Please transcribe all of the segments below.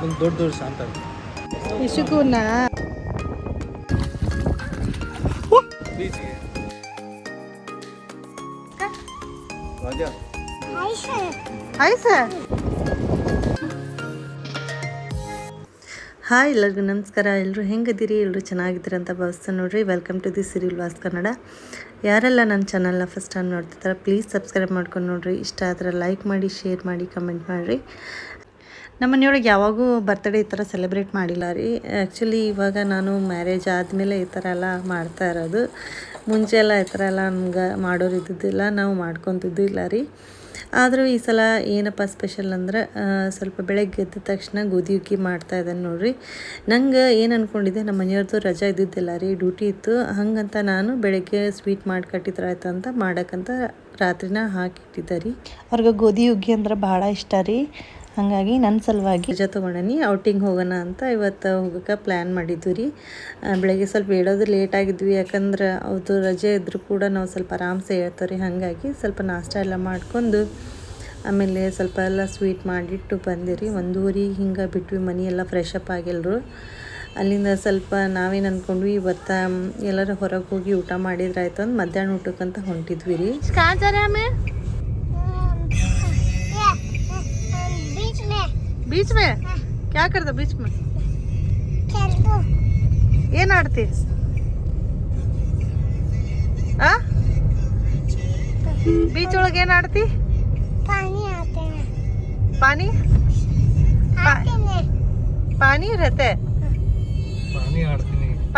ಒಂದು ದೊಡ್ಡ ದೊಡ್ಡ ಶಾಂತ ಇಸುಕುನ ಬೀಚ್ಗೆ ರಾಜಾ ಹಾಯ್ ಸರ್. ಹಾಯ್ ಎಲ್ಲರಿಗೂ ನಮಸ್ಕಾರ. ಎಲ್ಲರೂ ಹೆಂಗದಿರಿ? ಎಲ್ಲರೂ ಚೆನ್ನಾಗಿದ್ದೀರಿ ಅಂತ ಭಾವಿಸ್ತೀನಿ ನೋಡ್ರಿ. Welcome to the Siri vlogs Kannada. ಯಾರೆಲ್ಲ ನನ್ನ ಚಾನಲ್ನ ಫಸ್ಟ್ ಟೈಮ್ ನೋಡ್ತಿದ್ದಾರೆ ಪ್ಲೀಸ್ ಸಬ್ಸ್ಕ್ರೈಬ್ ಮಾಡ್ಕೊಂಡು ನೋಡ್ರಿ. ಇಷ್ಟ ಆದರೆ ಲೈಕ್ ಮಾಡಿ, ಶೇರ್ ಮಾಡಿ, ಕಮೆಂಟ್ ಮಾಡಿರಿ. ನಮ್ಮ ಮನೆಯೊಳಗೆ ಯಾವಾಗೂ ಬರ್ತ್ಡೇ ಈ ಥರ ಸೆಲೆಬ್ರೇಟ್ ಮಾಡಿಲ್ಲ ರೀ. ಆ್ಯಕ್ಚುಲಿ ಇವಾಗ ನಾನು ಮ್ಯಾರೇಜ್ ಆದಮೇಲೆ ಈ ಥರ ಎಲ್ಲ ಮಾಡ್ತಾ ಇರೋದು. ಮುಂಚೆ ಎಲ್ಲ ಈ ಥರ ಎಲ್ಲ ನಮ್ಗೆ ಮಾಡೋರು ಇದ್ದಿದ್ದಿಲ್ಲ, ನಾವು ಮಾಡ್ಕೊತಿದ್ದು ಇಲ್ಲ ರೀ. ಆದರೂ ಈ ಸಲ ಏನಪ್ಪ ಸ್ಪೆಷಲ್ ಅಂದ್ರೆ ಸ್ವಲ್ಪ ಬೆಳಗ್ಗೆ ಎದ್ದ ತಕ್ಷಣ ಗೋಧಿ ಹುಗ್ಗಿ ಮಾಡ್ತಾ ಇದ್ದಾನೆ ನೋಡ್ರಿ. ನಂಗೆ ಏನು ಅಂದ್ಕೊಂಡಿದ್ದೆ, ನಮ್ಮ ಮನೆಯವ್ರದ್ದು ರಜಾ ಇದ್ದಿದ್ದಿಲ್ಲ ರೀ, ಡ್ಯೂಟಿ ಇತ್ತು. ಹಂಗಂತ ನಾನು ಬೆಳಗ್ಗೆ ಸ್ವೀಟ್ ಮಾಡಿ ಕಟ್ಟಿದ್ರೆ ಆಯ್ತು ಅಂತ ಮಾಡೋಕ್ಕಂತ ರಾತ್ರಿನ ಹಾಕಿಟ್ಟಿದ್ದೆ ರೀ. ಅವ್ರಿಗೆ ಗೋಧಿ ಹುಗ್ಗಿ ಅಂದ್ರೆ ಭಾಳ ಇಷ್ಟ ರೀ. ಹಾಗಾಗಿ ನನ್ನ ಸಲುವಾಗಿ ರಜಾ ತೊಗೊಂಡನಿ, ಔಟಿಂಗ್ ಹೋಗೋಣ ಅಂತ ಇವತ್ತು ಹೋಗೋಕೆ ಪ್ಲ್ಯಾನ್ ಮಾಡಿದ್ವಿ ರೀ. ಬೆಳಗ್ಗೆ ಸ್ವಲ್ಪ ಹೇಳೋದು ಲೇಟ್ ಆಗಿದ್ವಿ, ಯಾಕಂದ್ರೆ ಅವ್ರದ್ದು ರಜೆ ಇದ್ದರೂ ಕೂಡ ನಾವು ಸ್ವಲ್ಪ ಆರಾಮ್ಸೆ ಹೇಳ್ತೇವೆ ರೀ. ಹಾಗಾಗಿ ಸ್ವಲ್ಪ ನಾಷ್ಟ ಎಲ್ಲ ಮಾಡ್ಕೊಂಡು ಆಮೇಲೆ ಸ್ವಲ್ಪ ಎಲ್ಲ ಸ್ವೀಟ್ ಮಾಡಿಟ್ಟು ಬಂದಿರಿ. 1 ಹಿಂಗೆ ಬಿಟ್ವಿ, ಮನೆ ಎಲ್ಲ ಫ್ರೆಶ್ ಅಪ್ ಆಗಿಲ್ಲರು. ಅಲ್ಲಿಂದ ಸ್ವಲ್ಪ ನಾವೇನು ಅಂದ್ಕೊಂಡ್ವಿ, ಇವತ್ತು ಎಲ್ಲರೂ ಹೊರಗೆ ಹೋಗಿ ಊಟ ಮಾಡಿದ್ರೆ ಆಯ್ತು ಅಂತ ಮಧ್ಯಾಹ್ನ ಊಟಕ್ಕಂತ ಹೊಂಟಿದ್ವಿ ರೀ. बीच में क्या करता? बीच में ಏನ್ ಆಡ್ತಿ? ಬೀಚ್ ಒಳಗೆ ಏನ್ ಆಡ್ತಿ? पानी पानी रहते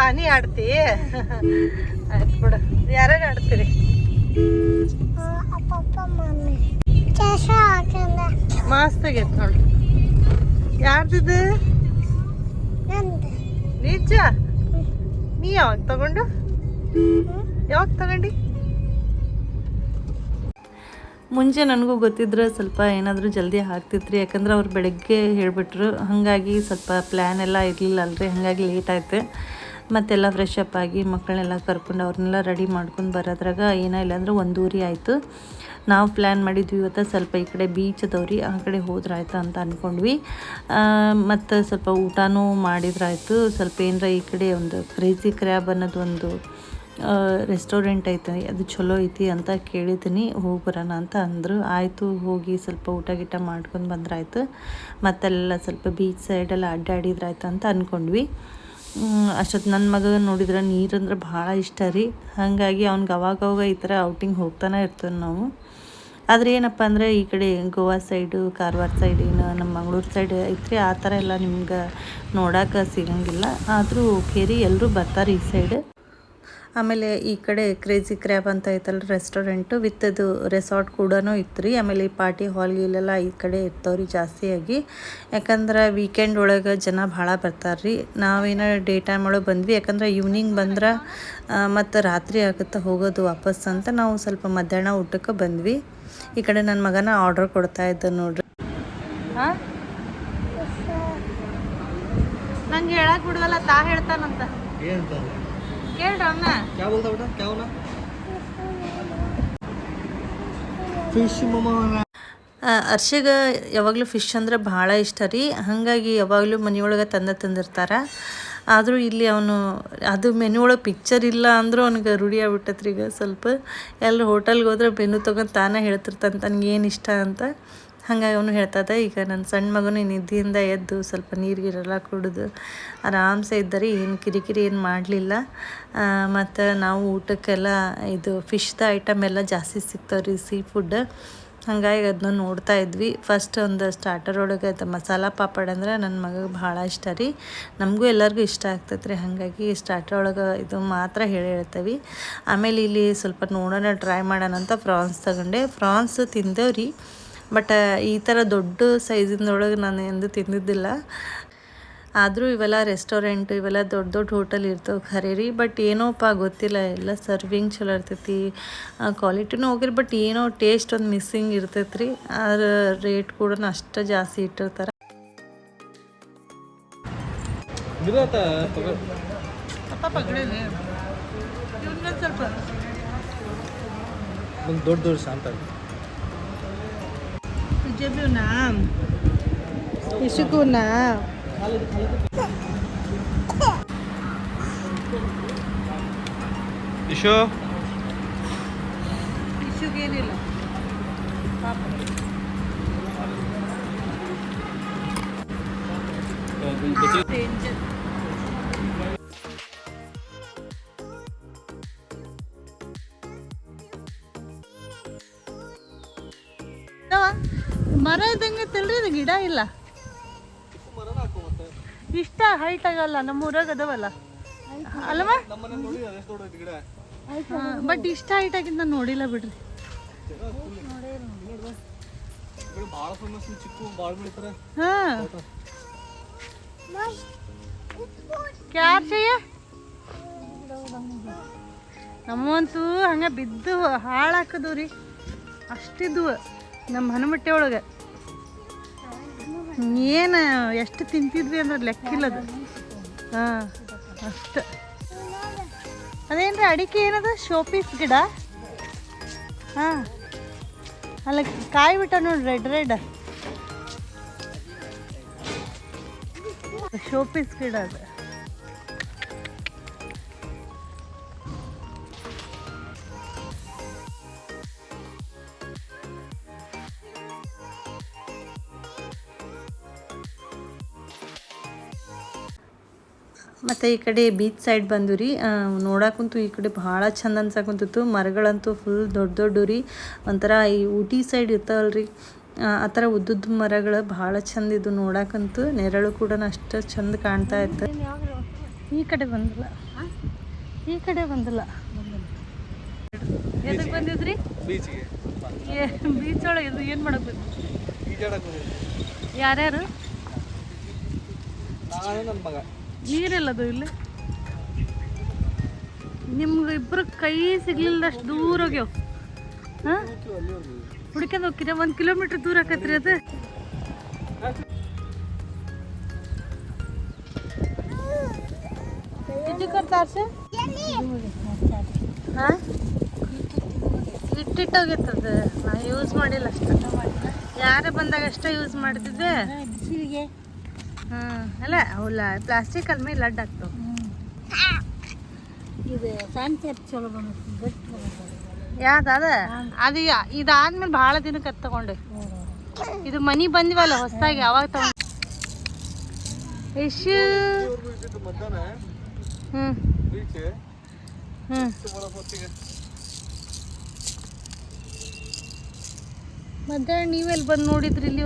पानी ಆಡ್ತಿ? ಆಯ್ತು ಬಿಡು. ಯಾರ್ಯಾರು ಆಡ್ತೀರಿ? ಮಸ್ತ್ ಆಗೈತೆ ನೋಡಿ. ಯಾರ್ದಿದ್ದು? ನಿಜ? ನೀ ಯಾವಾಗ ತಗೊಂಡು? ಯಾವಾಗ ತಗೊಂಡು? ಮುಂಚೆ ನನಗೂ ಗೊತ್ತಿದ್ರೆ ಸ್ವಲ್ಪ ಏನಾದರೂ ಜಲ್ದಿ ಆಗ್ತಿತ್ತು, ಯಾಕಂದ್ರೆ ಅವ್ರು ಬೆಳಗ್ಗೆ ಹೇಳಿಬಿಟ್ರು. ಹಾಗಾಗಿ ಸ್ವಲ್ಪ ಪ್ಲ್ಯಾನ್ ಎಲ್ಲ ಇರಲಿಲ್ಲ ಅಲ್ರಿ, ಹಾಗಾಗಿ ಲೇಟ್ ಆಯ್ತು. ಮತ್ತೆಲ್ಲ ಫ್ರೆಶ್ ಅಪ್ ಆಗಿ ಮಕ್ಕಳನ್ನೆಲ್ಲ ಕರ್ಕೊಂಡು ಅವ್ರನ್ನೆಲ್ಲ ರೆಡಿ ಮಾಡ್ಕೊಂಡು ಬರೋದ್ರಾಗ ಏನಿಲ್ಲ ಅಂದ್ರೆ 1 ಆಯಿತು. ನಾವು ಪ್ಲ್ಯಾನ್ ಮಾಡಿದ್ವಿ ಇವತ್ತು ಸ್ವಲ್ಪ ಈ ಕಡೆ ಬೀಚ್ ಅದಾವ್ರಿ, ಆ ಕಡೆ ಹೋದ್ರಾಯ್ತು ಅಂತ ಅಂದ್ಕೊಂಡ್ವಿ. ಮತ್ತು ಸ್ವಲ್ಪ ಊಟನೂ ಮಾಡಿದ್ರಾಯ್ತು. ಸ್ವಲ್ಪ ಏನರ ಈ ಕಡೆ ಒಂದು ಕ್ರೇಜಿ ಕ್ರ್ಯಾಬ್ ಅನ್ನೋದು ಒಂದು ರೆಸ್ಟೋರೆಂಟ್ ಐತೆ, ಅದು ಚಲೋ ಐತಿ ಅಂತ ಕೇಳಿದ್ದೀನಿ, ಹೋಗಿ ಬರೋಣ ಅಂತ ಅಂದರು. ಆಯಿತು, ಹೋಗಿ ಸ್ವಲ್ಪ ಊಟ ಗೀಟ ಮಾಡ್ಕೊಂಡು ಬಂದ್ರಾಯ್ತು. ಮತ್ತೆಲ್ಲ ಸ್ವಲ್ಪ ಬೀಚ್ ಸೈಡೆಲ್ಲ ಅಡ್ಡಾಡಿದ್ರಾಯ್ತು ಅಂತ ಅಂದ್ಕೊಂಡ್ವಿ. ಅಷ್ಟೊತ್ತು ನನ್ನ ಮಗ ನೋಡಿದ್ರೆ ನೀರಂದ್ರೆ ಭಾಳ ಇಷ್ಟ ರೀ. ಹಾಗಾಗಿ ಅವ್ನಿಗೆ ಅವಾಗವಾಗ ಈ ಥರ ಔಟಿಂಗ್ ಹೋಗ್ತಾನೆ ಇರ್ತೇವೆ ನಾವು. ಆದರೆ ಏನಪ್ಪ ಅಂದರೆ ಈ ಕಡೆ ಗೋವಾ ಸೈಡು, ಕಾರವಾರ ಸೈಡ್, ಏನು ನಮ್ಮ ಮಂಗಳೂರು ಸೈಡ್ ಐತ್ರಿ, ಆ ಥರ ಎಲ್ಲ ನಿಮ್ಗೆ ನೋಡೋಕೆ ಸಿಗಂಗಿಲ್ಲ. ಆದರೂ ಓಕೆ ರೀ, ಎಲ್ಲರೂ ಬರ್ತಾರೆ ಈ ಸೈಡ್. ಆಮೇಲೆ ಈ ಕಡೆ ಕ್ರೇಜಿ ಕ್ರ್ಯಾಬ್ ಅಂತ ಐತಲ್ಲ ರೆಸ್ಟೋರೆಂಟು, ವಿತ್ ಅದು ರೆಸಾರ್ಟ್ ಕೂಡ ಇತ್ತು ರೀ. ಆಮೇಲೆ ಈ ಪಾರ್ಟಿ ಹಾಲ್ಗೆಲ್ಲ ಈ ಕಡೆ ಇರ್ತಾವ್ರಿ ಜಾಸ್ತಿಯಾಗಿ, ಯಾಕಂದ್ರೆ ವೀಕೆಂಡ್ ಒಳಗೆ ಜನ ಭಾಳ ಬರ್ತಾರೆ ರೀ. ನಾವೇನೋ ಡೇ ಟೈಮ್ ಒಳಗೆ ಬಂದ್ವಿ, ಯಾಕಂದ್ರೆ ಈವ್ನಿಂಗ್ ಬಂದ್ರೆ ಮತ್ತು ರಾತ್ರಿ ಆಗುತ್ತೆ ಹೋಗೋದು ವಾಪಸ್ ಅಂತ ನಾವು ಸ್ವಲ್ಪ ಮಧ್ಯಾಹ್ನ ಊಟಕ್ಕೆ ಬಂದ್ವಿ. ಈ ಕಡೆ ನನ್ನ ಮಗನ ಆರ್ಡ್ರ್ ಕೊಡ್ತಾ ಇದ್ದ ನೋಡ್ರಿ. ನಂಗೆ ಹೇಳಕ್ ಬಿಡವಲ್ಲ, ತಾ ಹೇಳ್ತಾನಂತ ಕೇಳ್ರ ಅವನ್ನ. ಅರ್ಷಿಗೆ ಯಾವಾಗಲೂ ಫಿಶ್ ಅಂದ್ರೆ ಭಾಳ ಇಷ್ಟ ರೀ. ಹಾಗಾಗಿ ಯಾವಾಗಲೂ ಮನೆಯೊಳಗೆ ತಂದಿರ್ತಾರೆ. ಆದರೂ ಇಲ್ಲಿ ಅವನು ಅದು ಮೆನು ಒಳಗೆ ಪಿಕ್ಚರ್ ಇಲ್ಲ ಅಂದರೂ ಅವ್ನಿಗೆ ರೂಢಿ ಆಗ್ಬಿಟ್ಟತ್ರಿ. ಈಗ ಸ್ವಲ್ಪ ಎಲ್ಲ ಹೋಟೆಲ್ಗೆ ಹೋದ್ರೆ ಮೆನು ತೊಗೊಂಡು ತಾನೇ ಹೇಳ್ತಿರ್ತಾನೆ ತನಗೆ ಏನು ಇಷ್ಟ ಅಂತ. ಹಾಗಾಗಿ ಅವನು ಹೇಳ್ತದ. ಈಗ ನನ್ನ ಸಣ್ಣ ಮಗನು ನಿದ್ದೆಯಿಂದ ಎದ್ದು ಸ್ವಲ್ಪ ನೀರಿಗೆಲ್ಲ ಕುಡಿದು ಆರಾಮ್ಸೆ ಇದ್ದಾರೆ, ಏನು ಕಿರಿಕಿರಿ ಏನು ಮಾಡಲಿಲ್ಲ. ಮತ್ತು ನಾವು ಊಟಕ್ಕೆಲ್ಲ ಇದು ಫಿಶ್ದ ಐಟಮ್ ಎಲ್ಲ ಜಾಸ್ತಿ ಸಿಗ್ತಾವ್ರಿ, ಸೀ ಫುಡ್. ಹಾಗಾಗಿ ಅದನ್ನ ನೋಡ್ತಾ ಇದ್ವಿ. ಫಸ್ಟ್ ಒಂದು ಸ್ಟಾರ್ಟರ್ ಒಳಗೆ ಅದು ಮಸಾಲ ಪಾಪಡ್ ಅಂದರೆ ನನ್ನ ಮಗಗೆ ಭಾಳ ಇಷ್ಟ ರೀ. ನಮಗೂ ಎಲ್ಲರಿಗೂ ಇಷ್ಟ ಆಗ್ತೈತೆ ರೀ. ಹಾಗಾಗಿ ಸ್ಟಾರ್ಟರ್ ಒಳಗೆ ಇದು ಮಾತ್ರ ಹೇಳ್ತೇವೆ. ಆಮೇಲೆ ಇಲ್ಲಿ ಸ್ವಲ್ಪ ನೋಡೋಣ, ಟ್ರೈ ಮಾಡೋಣ ಅಂತ ಫ್ರಾನ್ಸ್ ತಗೊಂಡೆ. ಫ್ರಾನ್ಸ್ ತಿಂದೇವ್ರಿ, ಬಟ್ ಈ ಥರ ದೊಡ್ಡ ಸೈಜಿಂದೊಳಗೆ ನಾನು ಎಂದು ತಿಂದಿದ್ದಿಲ್ಲ. ಆದರೂ ಇವೆಲ್ಲ ರೆಸ್ಟೋರೆಂಟ್, ಇವೆಲ್ಲ ದೊಡ್ಡ ದೊಡ್ಡ ಹೋಟೆಲ್ ಇರ್ತವೆ ಖರೆ ರೀ. ಬಟ್ ಏನೋಪ್ಪ ಗೊತ್ತಿಲ್ಲ, ಎಲ್ಲ ಸರ್ವಿಂಗ್ ಚಲೋ ಇರ್ತೈತಿ, ಕ್ವಾಲಿಟಿನೂ ಹೋಗಿರಿ, ಬಟ್ ಏನೋ ಟೇಸ್ಟ್ ಒಂದು ಮಿಸ್ಸಿಂಗ್ ಇರ್ತೈತೆ ರೀ. ಆದ್ರೆ ರೇಟ್ ಕೂಡ ಅಷ್ಟು ಜಾಸ್ತಿ ಇಟ್ಟಿರ್ತಾರೆ. ದೊಡ್ಡ ದೊಡ್ಡ ಶಾಂತ तुझे भी नाम इसको ना ಇಶು ಇಶುಗೇನಿಲ್ಲ ಪಾಪ ಡೇಂಜರ್. ಮರ ಇದ್ದಂಗೆ ತಿಳ್ರಿ, ಇದು ಗಿಡ ಇಲ್ಲ, ಇಷ್ಟ ಹೈಟ್ ಆಗಲ್ಲ. ನಮ್ಮ ಊರಾಗ ಅದಾವಲ್ಲ ಅಲ್ವಾ, ಬಟ್ ಇಷ್ಟ ಹೈಟ್ ಆಗಿದ್ದು ನಾನು ನೋಡಿಲ್ಲ ಬಿಡ್ರಿ. ಹಾ ಕ್ಯಾರ್ ಚೆಯ್ಯ ನಮ್ಮಂತೂ ಹಂಗೆ ಬಿದ್ದು ಹಾಳಾಕದು ರೀ, ಅಷ್ಟಿದ್ವು ನಮ್ಮ ಹನುಮಟ್ಟೆ ಒಳಗೆ. ಏನು ಎಷ್ಟು ತಿಂತಿದ್ವಿ ಅಂದ್ರೆ ಲೆಕ್ಕಿಲ್ಲದು. ಹಾಂ ಅಷ್ಟು. ಅದೇನ್ರಿ ಅಡಿಕೆ ಏನದ ಶೋಪೀಸ್ ಗಿಡ? ಹಾಂ ಅಲ್ಲ ಕಾಯಿ ಬಿಟ್ಟ ನೋಡಿ, ರೆಡ್ ರೆಡ್ ಶೋಪೀಸ್ ಗಿಡ ಅದು. ಮತ್ತು ಈ ಕಡೆ ಬೀಚ್ ಸೈಡ್ ಬಂದು ರೀ, ನೋಡಕ್ಕಂತೂ ಈ ಕಡೆ ಭಾಳ ಚಂದ ಅನ್ಸಕ್ಕಂತಿತ್ತು. ಮರಗಳಂತೂ ಫುಲ್ ದೊಡ್ಡ ದೊಡ್ಡ ರೀ, ಒಂಥರ ಈ ಊಟಿ ಸೈಡ್ ಇರ್ತಾವಲ್ರಿ ಆ ಥರ ಉದ್ದುದ್ದು ಮರಗಳು ಭಾಳ ಚಂದ ಇದು ನೋಡಕ್ಕಂತೂ. ನೆರಳು ಕೂಡ ಅಷ್ಟು ಚಂದ ಕಾಣ್ತಾ ಇತ್ತು. ಈ ಕಡೆ ಬಂದಿಲ್ಲ, ಈ ಕಡೆ ಬಂದಿಲ್ಲ. ಎದಕ್ಕೆ ಬಂದಿದ್ರಿ? ಬೀಚ್ ಒಳಗೆ ಇದು ಏನು ಮಾಡಕ್ಕೆ ಯಾರ್ಯಾರು? ನೀರಿಲ್ಲದು ಇಲ್ಲಿ. ನಿಮ್ಗೆ ಇಬ್ಬರು ಕೈ ಸಿಗ್ಲಿಲ್ಲ, ಅಷ್ಟು ದೂರ ಹೋಗ್ಯಾವ. ಹಾಂ ಹುಡ್ಕೊಂಡು ಹೋಗ್ತೀರ, 1 ಕಿಲೋಮೀಟ್ರ್ ದೂರ ಆಕತ್ರಿ ಅದು. ಇದು ಕರ್ತಾರ್ಸ ಹಾಂ ಇಟ್ಟಿಟ್ಟೋಗಿತ್ತದು, ನಾ ಯೂಸ್ ಮಾಡಿಲ್ಲ ಅಷ್ಟು. ಯಾರೇ ಬಂದಾಗ ಅಷ್ಟೇ ಯೂಸ್ ಮಾಡ್ತಿದ್ದೆ. ಹಾಂ ಅಲ್ಲ ಅವಲ್ಲ ಪ್ಲಾಸ್ಟಿಕ್ ಅಲ್ಮೇ ಲಡ್ ಆಗ್ತಾವ. ಇದು ಸಾಂಚರ್ ಚಲೋ ಬಂದು ಯಾವ್ದು ಅದು ಇದಾದ್ಮೇಲೆ ಭಾಳ ದಿನಕ್ಕೆ ಅದು ತಗೊಂಡೆ. ಇದು ಮನಿ ಬಂದಿವಲ್ಲ ಹೊಸದಾಗಿ, ಅವಾಗ ತಗೊಂಡು. ಎಷ್ಟು ಹ್ಞೂ ಹ್ಞೂ ಮಧ್ಯಾಹ್ನ ನೀವೆಲ್ಲಿ ಬಂದು ನೋಡಿದ್ರಿ ಇಲ್ಲಿ?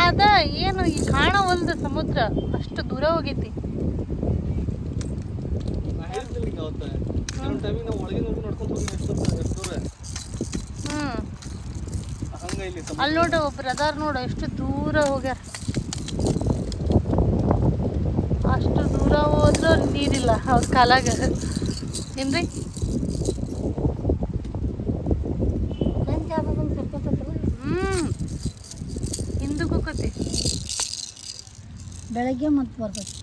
ಅದ ಏನು ಈ ಕಾಣವಲ್ದು ಸಮುದ್ರ, ಅಷ್ಟು ದೂರ ಹೋಗೈತಿ. ಅಲ್ಲಿ ನೋಡು ಒಬ್ರು ಅದಾರ ನೋಡು, ಎಷ್ಟು ದೂರ ಹೋಗ್ಯಾರ. ಅಷ್ಟು ದೂರ ಹೋದ್ರೂ ನೀರಿಲ್ಲ ಅವ್ರ ಕಾಲಾಗ. ಏನ್ರಿ ಹಿಂದಕ್ಕೆ ಹೋಗತಿ ಬೆಳಗ್ಗೆ ಮತ್ತೆ ಬರ್ತೈತಿ.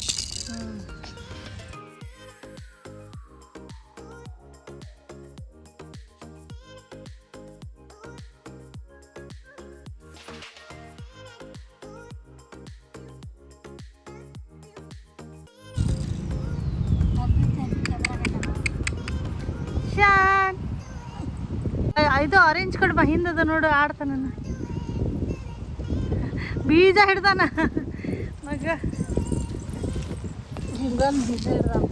ಇದು ಆರೆಂಜ್ ಕಡೆ ಹಿಂದದ ನೋಡು, ಆಡ್ತಾನ ಬೀಜ ಹಿಡ್ದಾನ ಮಗ. ಹಿಂಗೊಂದು ಬೀಜ ಹಿಡ್ದಾನ.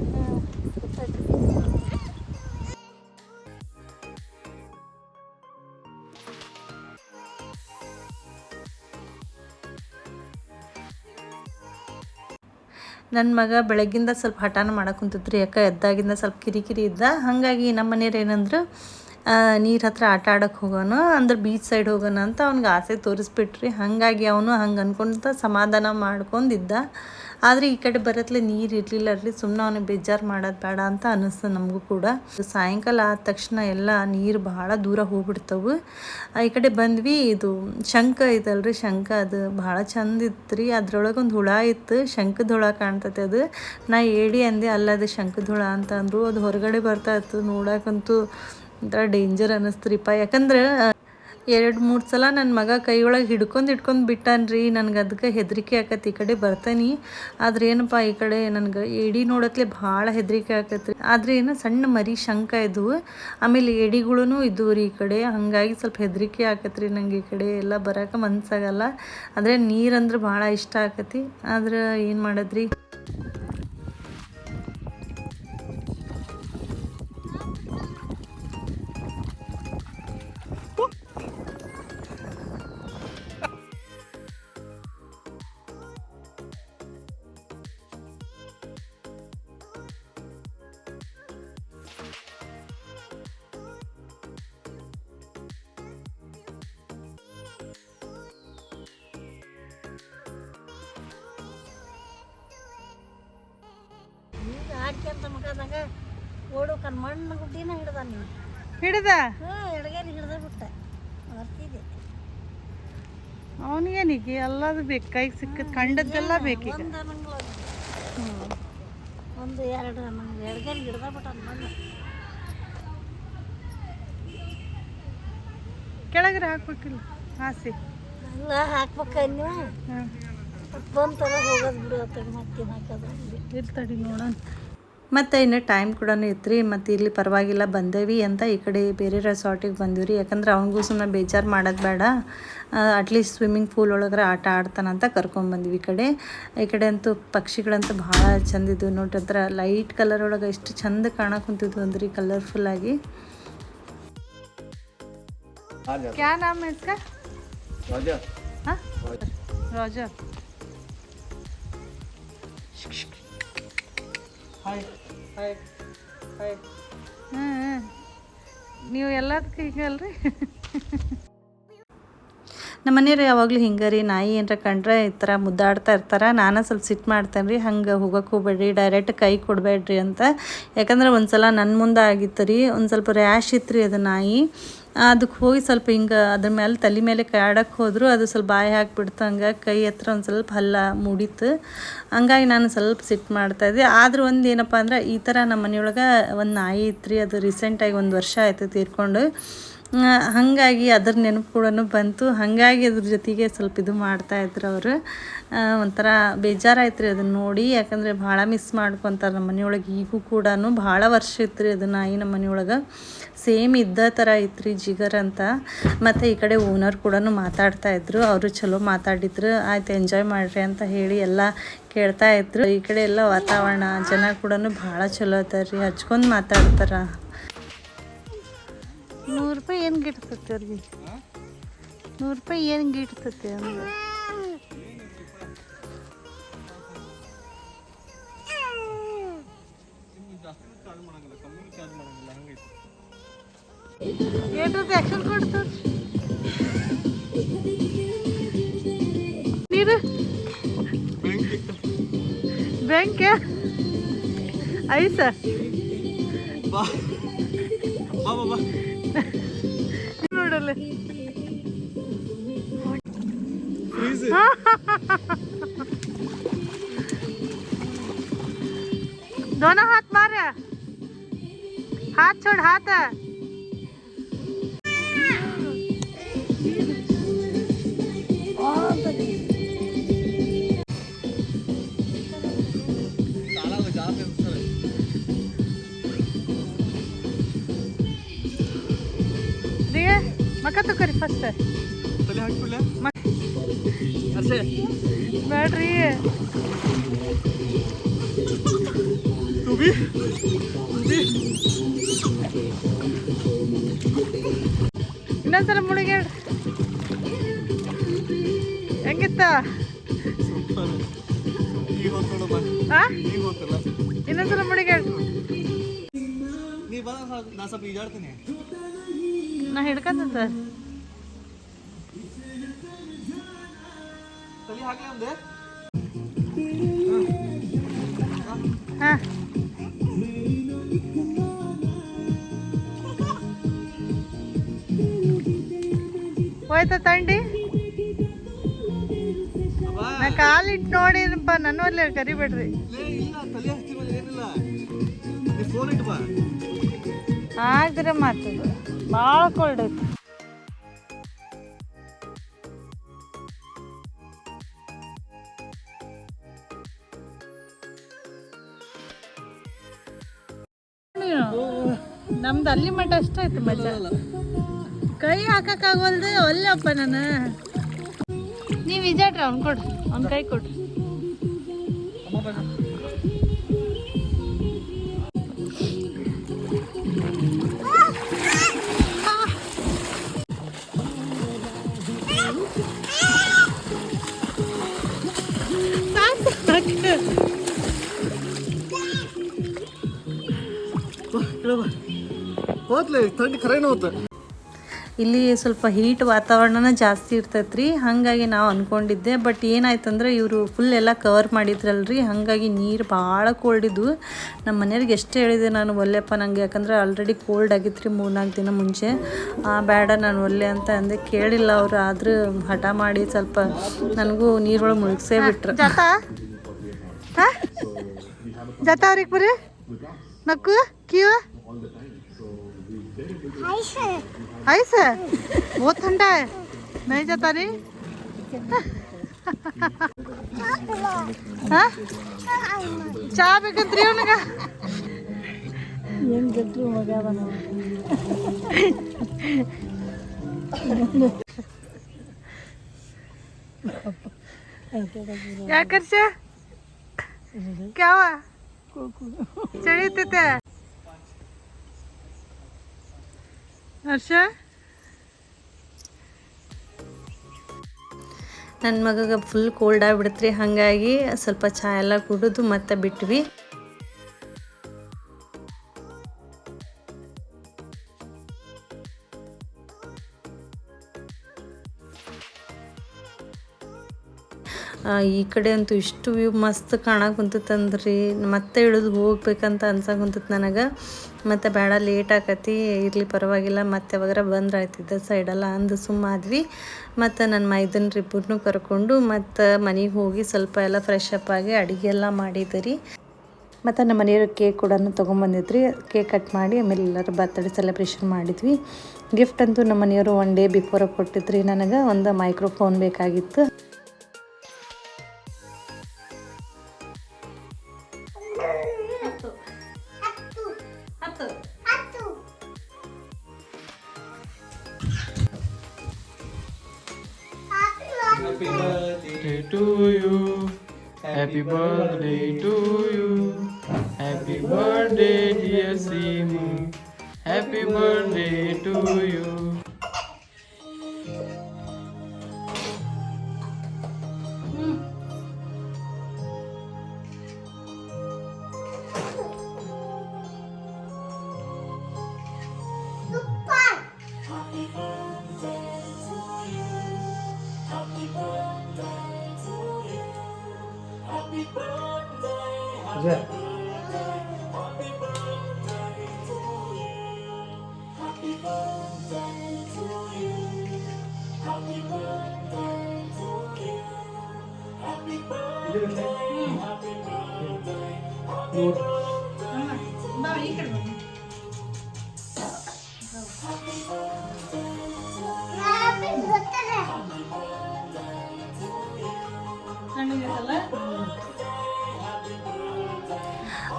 ನನ್ನ ಮಗ ಬೆಳಗ್ಗಿಂದ ಸ್ವಲ್ಪ ಹಠಾನ ಮಾಡಕ್ಕೆ ಕುಂತಿದ್ರಿ, ಯಾಕೆ ಎದ್ದಾಗಿಂದ ಸ್ವಲ್ಪ ಕಿರಿಕಿರಿ ಇದ್ದ. ಹಾಗಾಗಿ ನಮ್ಮ ಮನೆಯವ್ರು ಏನಂದ್ರೆ ನೀರು ಹತ್ರ ಆಟ ಆಡೋಕ್ಕೆ ಹೋಗೋಣ ಅಂದ್ರೆ ಬೀಚ್ ಸೈಡ್ ಹೋಗೋಣ ಅಂತ ಅವ್ನಿಗೆ ಆಸೆ ತೋರಿಸ್ಬಿಟ್ರಿ. ಹಾಗಾಗಿ ಅವನು ಹಂಗೆ ಅನ್ಕೊಂತ ಸಮಾಧಾನ ಮಾಡ್ಕೊಂಡಿದ್ದ. ಆದರೆ ಈ ಕಡೆ ಬರತ್ಲೆ ನೀರು ಇರಲಿಲ್ಲ ರೀ, ಸುಮ್ಮನೆ ಅವನಿಗೆ ಬೇಜಾರು ಮಾಡೋದು ಬೇಡ ಅಂತ ಅನ್ನಿಸ್ತು ನಮಗೂ ಕೂಡ. ಸಾಯಂಕಾಲ ಆದ ತಕ್ಷಣ ಎಲ್ಲ ನೀರು ಭಾಳ ದೂರ ಹೋಗ್ಬಿಡ್ತವೆ. ಈ ಕಡೆ ಬಂದ್ವಿ, ಇದು ಶಂಖ ಐತಲ್ರಿ, ಶಂಖ ಅದು ಭಾಳ ಚಂದ ಇತ್ತು ರೀ. ಅದ್ರೊಳಗೆ ಒಂದು ಹುಳ ಇತ್ತು, ಶಂಖದ ಹುಳ ಕಾಣ್ತೈತೆ ಅದು. ನಾ ಏಡಿ ಅಂದೆ, ಅಲ್ಲದು ಶಂಖದ ಹುಳ ಅಂತ ಅಂದರು. ಅದು ಹೊರಗಡೆ ಬರ್ತಾ ಇತ್ತು, ನೋಡೋಕ್ಕಂತೂ ಒಂಥರ ಡೇಂಜರ್ ಅನ್ನಿಸ್ತ್ರಿಪ್ಪ. ಯಾಕಂದ್ರೆ 2-3 ಸಲ ನನ್ನ ಮಗ ಕೈಯೊಳಗೆ ಹಿಡ್ಕೊಂಡು ಬಿಟ್ಟಾನ್ರಿ. ನನಗೆ ಅದಕ್ಕೆ ಹೆದರಿಕೆ ಆಕತಿ. ಈ ಕಡೆ ಬರ್ತಾನೆ ಆದ್ರೆ ಏನಪ್ಪ ಈ ಕಡೆ ನನಗೆ ಏಡಿ ನೋಡತ್ಲೆ ಭಾಳ ಹೆದರಿಕೆ ಆಕತ್ರಿ. ಆದರೆ ಏನು ಸಣ್ಣ ಮರಿ ಶಂಕ ಇದ್ವು, ಆಮೇಲೆ ಏಡಿಗಳೂ ಇದ್ವು ರೀ ಈ ಕಡೆ. ಹಾಗಾಗಿ ಸ್ವಲ್ಪ ಹೆದರಿಕೆ ಆಕತ್ರಿ ನಂಗೆ. ಈ ಕಡೆ ಎಲ್ಲ ಬರೋಕೆ ಮನ್ಸಾಗಲ್ಲ. ಆದರೆ ನೀರಂದ್ರೆ ಭಾಳ ಇಷ್ಟ ಆಕತಿ. ಆದ್ರೆ ಏನು ಮಾಡೋದ್ರಿ. ಈಗ ಹಾಕ್ಯಂತ ಮಗದಾಗ ಓಡೋಕನ್ ಮಣ್ಣು ಗುಡ್ಡಿನ ಹಿಡ್ದ ನೀವು ಹಿಡ್ದ ಎಡಗೇಲಿ ಹಿಡ್ದ ಬಿಟ್ಟ ಬರ್ತಿದ್ದೆ. ಅವನಿಗೇನಿಗೆ ಎಲ್ಲದು ಬೇಕು, ಕೈಗೆ ಸಿಕ್ಕದ್ ಕಂಡದ್ದೆಲ್ಲ ಬೇಕೀಗ. ಒಂದು ಅನ್ನಂಗಿಲ್ಲ ಒಂದು ಎರಡು ಅನ್ನಂಗಿಲ್ಲ, ಎಡಗೇಲಿ ಹಿಡ್ದ ಬಿಟ್ಟ ಮಣ್ಣು. ಕೆಳಗಡೆ ಹಾಕ್ಬೇಕಿಲ್ಲ ಹಾಸಿ ಎಲ್ಲ ಹಾಕ್ಬೇಕ ನೀವು ಬಂತಲ್ಲ ಹೋಗೋದು ಬಿಡು ಅತ್ತಾಗ ಮತ್ತೇನು ಹಾಕೋದು ಇರ್ತಡಿ ನೋಡೋಣ. ಮತ್ತು ಇನ್ನು ಟೈಮ್ ಕೂಡ ಇತ್ತು ರೀ. ಮತ್ತು ಇಲ್ಲಿ ಪರವಾಗಿಲ್ಲ ಬಂದೇವಿ ಅಂತ ಈ ಕಡೆ ಬೇರೆ ರೆಸಾರ್ಟಿಗೆ ಬಂದಿವಿ ರೀ. ಯಾಕಂದ್ರೆ ಅವನಿಗೂ ಸುಮ್ಮನೆ ಬೇಜಾರು ಮಾಡೋದು ಬೇಡ, ಅಟ್ಲೀಸ್ಟ್ ಸ್ವಿಮ್ಮಿಂಗ್ ಪೂಲ್ ಒಳಗರೆ ಆಟ ಆಡ್ತಾನಂತ ಕರ್ಕೊಂಡ್ಬಂದ್ವಿ. ಈ ಕಡೆ ಅಂತೂ ಪಕ್ಷಿಗಳಂತೂ ಭಾಳ ಚಂದ ಇದ್ವು ನೋಡ್ರಿ. ಒಂಥರ ಲೈಟ್ ಕಲರ್ ಒಳಗೆ ಎಷ್ಟು ಚಂದ ಕಾಣಕುಂತಿದ್ವು ಅಂದ್ರಿ, ಕಲರ್ಫುಲ್ಲಾಗಿ. ಕ್ಯಾ ನಾಮ್ ಹೈ ಇಸ್ಕಾ? ರಾಜಾ. ಹಾಂ ರಾಜಾ. Hi hi hi. ನೀವು ಎಲ್ಲದಕ್ಕೆ ಹೀಗಲ್ರಿ. ನಮ್ಮ ಮನೆಯವ್ರು ಯಾವಾಗಲೂ ಹಿಂಗೆ ರೀ, ನಾಯಿ ಏನರ ಕಂಡ್ರೆ ಈ ಥರ ಮುದ್ದಾಡ್ತಾ ಇರ್ತಾರೆ. ನಾನು ಸ್ವಲ್ಪ ಸಿಟ್ಟು ಮಾಡ್ತೇನೆ ರೀ, ಹಂಗೆ ಹೋಗೋಕೆ ಹೋಗ್ಬೇಡ್ರಿ, ಡೈರೆಕ್ಟ್ ಕೈ ಕೊಡಬೇಡ್ರಿ ಅಂತ. ಯಾಕಂದ್ರೆ ಒಂದು ಸಲ ನನ್ನ ಮುಂದೆ ಆಗಿತ್ತು ರೀ, ಒಂದು ಸ್ವಲ್ಪ ರ್ಯಾಶ್ ಇತ್ತು ರೀ ಅದು ನಾಯಿ. ಅದಕ್ಕೆ ಹೋಗಿ ಸ್ವಲ್ಪ ಹಿಂಗೆ ಅದ್ರ ಮೇಲೆ ತಲೆ ಮೇಲೆ ಕಾಡಕ್ಕೆ ಹೋದ್ರು, ಅದು ಸ್ವಲ್ಪ ಬಾಯಿ ಹಾಕಿಬಿಡ್ತು. ಹಂಗೆ ಕೈ ಹತ್ರ ಒಂದು ಸ್ವಲ್ಪ ಹಲ್ಲ ಮೂಡಿತ್ತು. ಹಂಗಾಗಿ ನಾನು ಸ್ವಲ್ಪ ಸಿಟ್ಟು ಮಾಡ್ತಾಯಿದ್ದೆ. ಆದ್ರೆ ಒಂದು ಏನಪ್ಪ ಅಂದ್ರೆ ಈ ಥರ ನಮ್ಮ ಮನೆಯೊಳಗೆ ಒಂದು ನಾಯಿ ಇತ್ತು ರೀ, ಅದು ರೀಸೆಂಟಾಗಿ 1 ವರ್ಷ ಆಯಿತು ತೀರ್ಕೊಂಡು. ಹಾಗಾಗಿ ಅದ್ರ ನೆನಪು ಕೂಡ ಬಂತು. ಹಾಗಾಗಿ ಅದ್ರ ಜೊತೆಗೆ ಸ್ವಲ್ಪ ಇದು ಮಾಡ್ತಾಯಿದ್ರು ಅವರು. ಒಂಥರ ಬೇಜಾರಾಯ್ತು ರೀ ಅದನ್ನು ನೋಡಿ. ಯಾಕಂದರೆ ಭಾಳ ಮಿಸ್ ಮಾಡ್ಕೊತಾರೆ ನಮ್ಮ ಮನೆಯೊಳಗೆ. ಈಗೂ ಕೂಡ ಭಾಳ ವರ್ಷ ಇತ್ತು ರೀ ಅದು ನಾಯಿ ನಮ್ಮ ಮನೆಯೊಳಗೆ. ಸೇಮ್ ಇದ್ದ ಥರ ಇತ್ತು ರೀ, ಜಿಗರ್ ಅಂತ. ಮತ್ತು ಈ ಕಡೆ ಓನರ್ ಕೂಡ ಮಾತಾಡ್ತಾಯಿದ್ರು. ಅವರು ಚಲೋ ಮಾತಾಡಿದ್ರು. ಆಯ್ತು ಎಂಜಾಯ್ ಮಾಡಿರಿ ಅಂತ ಹೇಳಿ ಎಲ್ಲ ಕೇಳ್ತಾಯಿದ್ರು. ಈ ಕಡೆ ಎಲ್ಲ ವಾತಾವರಣ ಜನ ಕೂಡ ಭಾಳ ಚಲೋ ಅದಾರ ರೀ, ಹಚ್ಕೊಂಡು ಮಾತಾಡ್ತಾರೆ. 100 ರೂಪಾಯಿ ಏನು ಗಿಟ್ತತಿ ಅವ್ರಿಗೆ? 100 ರೂಪಾಯಿ ಏನು ಗಿಟ್ತತಿ ಅಂದ್ರೆ ಏಟು ಆಕ್ಷನ್ ಕೊಡ್ತದ ನೀರು ಬ್ಯಾಂಕ್ ಐಸ ನೋಡಲ್ಲ. दोनों हाथ मार, हाथ छोड़, हाथ मका तो करी फर्स्ट ತಲೆ ಹಾಕ್ಬಿಡ್ಲೆ बैटरी ತುಬಿ ಇನ್ನೊಂದ್ಸಲ ಮುಳುಗಿ ಹೆಂಗಿತ್ತ? ಈಗ ಹೊತ್ತೋಡಮ್ಮ, ಈಗ ಹೊತ್ತಲ್ಲ. ಇನ್ನೊಂದ್ಸಲ ಮುಳುಗಿ ನೀ ಬಾ, ನಾ ಸ್ವಲ್ಪ ಈಜಾಡ್ತೀನಿ. ನಾ ಹಿಡ್ಕಂತ ತಲೆ ಹಾಕ್ಲಿ ಒಂದೇ. ಹಾಂ ಹೋಯ್ತಾ ತಂಡಿ? ನಾ ಕಾಲಿಟ್ಟು ನೋಡಿನಪ್ಪ, ನನ್ನಲ್ಲೇ ಕರಿಬೇಡ್ರಿ. ಇಲ್ಲ ತಲೆ ಹಚ್ಚಿಲ್ಲ, ಏನಿಲ್ಲ. ನೀ ಫೋನ್ ಇಟ್ಟು ಬಾ. ಆಗಿದ್ರೆ ಮಾತದು ಭಾಳ ಕೋಲ್ಡ್ ಐತಿ. ನಮ್ದು ಅಲ್ಲಿ ಮಟ್ಟ ಅಷ್ಟ ಆಯ್ತು ಮಜಾ. ಕೈ ಹಾಕಕ್ಕಾಗಲ್ದು ಒಲ್ಲೆಪ್ಪ ನಾನು. ನೀವು ಇಜಾಡ್ರಿ ಅವ್ನು ಕೊಡ್ರಿ, ಅವ್ನ ಕೈ ಕೊಡ್ರಿ. ಹೋತ್ಲೆ ಥಂಡಿ ಖರೇನ ಹೋತ. ಇಲ್ಲಿ ಸ್ವಲ್ಪ ಹೀಟ್ ವಾತಾವರಣನ ಜಾಸ್ತಿ ಇರ್ತೈತೆ ರೀ, ಹಾಗಾಗಿ ನಾವು ಅಂದ್ಕೊಂಡಿದ್ದೆ. ಬಟ್ ಏನಾಯ್ತಂದ್ರೆ ಇವರು ಫುಲ್ ಎಲ್ಲ ಕವರ್ ಮಾಡಿದ್ರಲ್ರಿ, ಹಾಗಾಗಿ ನೀರು ಭಾಳ ಕೋಲ್ಡ್ ಇದ್ವು. ನಮ್ಮ ಮನೆಯವ್ರಿಗೆ ಎಷ್ಟೇ ಹೇಳಿದೆ ನಾನು ಒಲ್ಲೆಪ್ಪ ನನಗೆ, ಯಾಕಂದ್ರೆ ಆಲ್ರೆಡಿ ಕೋಲ್ಡ್ ಆಗಿತ್ತು ರೀ 3-4 ದಿನ ಮುಂಚೆ. ಬೇಡ ನಾನು ಒಲ್ಲೆ ಅಂತ ಅಂದೆ, ಕೇಳಿಲ್ಲ ಅವರು. ಆದರೂ ಹಠ ಮಾಡಿ ಸ್ವಲ್ಪ ನನಗೂ ನೀರೊಳಗೆ ಮುಳುಗಿಸೇ ಬಿಟ್ರು. ಜಾತ ಅವ್ರಿಗೆ ಬರ್ರಿ ನಕ್ಕು ಕಿವ आइस बहुत ठंडा है, नहीं जाता रे. हाँ चा ಬೇಕಂತ್ರಿ ಅವನಿಗ. ಏನು ಗಟ್ರು ಮಗ ಬನ ಯಾಕರ್ಷ ಕ್ಯಾವ ಚಳಿತೈತೆ ಹರ್ಷ. ನನ್ನ ಮಗಗೆ ಫುಲ್ ಕೋಲ್ಡ್ ಆಗಿಬಿಡ್ತ್ರಿ, ಹಾಗಾಗಿ ಸ್ವಲ್ಪ ಚಹಾ ಎಲ್ಲ ಕುಡಿದು ಮತ್ತೆ ಬಿಟ್ವಿ. ಈ ಕಡೆ ಅಂತೂ ಇಷ್ಟು ವ್ಯೂ ಮಸ್ತ್ ಕಾಣಕ್ಕೆ ಕುಂತೈತಂದ್ರಿ. ಮತ್ತೆ ಇಳಿದು ಹೋಗ್ಬೇಕಂತ ಅನ್ಸಕ್ಕೆ ನನಗೆ. ಮತ್ತು ಬೇಡ ಲೇಟ್ ಆಕತಿ, ಇರಲಿ ಪರವಾಗಿಲ್ಲ, ಮತ್ತೆ ಯಾವಾಗಾರ ಬಂದ್ರೆ ಆಯ್ತಿದ್ದ ಸೈಡೆಲ್ಲ ಅಂದು ಸುಮ್ಮಾದ್ವಿ. ಮತ್ತು ನನ್ನ ಮೈದನ್ರಿಬ್ಬರನ್ನೂ ಕರ್ಕೊಂಡು ಮತ್ತು ಮನೆಗೆ ಹೋಗಿ ಸ್ವಲ್ಪ ಎಲ್ಲ ಫ್ರೆಶ್ ಅಪ್ ಆಗಿ ಅಡುಗೆ ಎಲ್ಲ ಮಾಡಿದ್ದೆ ರೀ. ಮತ್ತು ನಮ್ಮ ಮನೆಯವ್ರು ಕೇಕ್ ಕೂಡ ತೊಗೊಂಬಂದಿದ್ರಿ. ಕೇಕ್ ಕಟ್ ಮಾಡಿ ಆಮೇಲೆ ಎಲ್ಲರೂ ಬರ್ತ್ಡೇ ಸೆಲೆಬ್ರೇಷನ್ ಮಾಡಿದ್ವಿ. ಗಿಫ್ಟ್ ಅಂತೂ ನಮ್ಮ ಮನೆಯವರು 1 ಡೇ ಬಿಫೋರ್ ಕೊಟ್ಟಿದ್ರಿ. ನನಗೆ ಒಂದು ಮೈಕ್ರೋಫೋನ್ ಬೇಕಾಗಿತ್ತು. Happy birthday to you. Happy birthday to you. Happy birthday dear Simu. Happy birthday to you.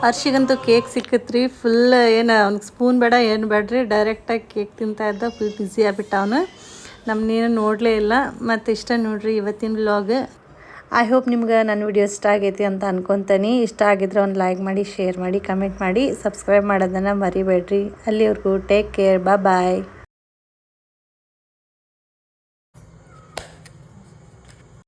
ಹರ್ಷಿಗಂತೂ ಕೇಕ್ ಸಿಕ್ಕತ್ರಿ. ಫುಲ್ ಏನು ಅವ್ನಿಗೆ ಸ್ಪೂನ್ ಬೇಡ ಏನು ಬೇಡ್ರಿ, ಡೈರೆಕ್ಟಾಗಿ ಕೇಕ್ ತಿಂತಾ ಇದ್ದ. ಫುಲ್ ಬ್ಯುಸಿ ಆಗ್ಬಿಟ್ಟ ಅವನು, ನಮ್ಮನ್ನೇನು ನೋಡಲೇ ಇಲ್ಲ. ಮತ್ತು ಇಷ್ಟ ನೋಡ್ರಿ ಇವತ್ತಿನ ವ್ಲಾಗ್. ಐ ಹೋಪ್ ನಿಮ್ಗೆ ನನ್ನ ವಿಡಿಯೋ ಇಷ್ಟ ಆಗೈತಿ ಅಂತ ಅನ್ಕೊತೀನಿ. ಇಷ್ಟ ಆಗಿದ್ರೆ ಒಂದು ಲೈಕ್ ಮಾಡಿ, ಶೇರ್ ಮಾಡಿ, ಕಮೆಂಟ್ ಮಾಡಿ, ಸಬ್ಸ್ಕ್ರೈಬ್ ಮಾಡೋದನ್ನು ಮರಿಬೇಡ್ರಿ. ಅಲ್ಲಿವರೆಗೂ ಟೇಕ್ ಕೇರ್, ಬಾಯ್.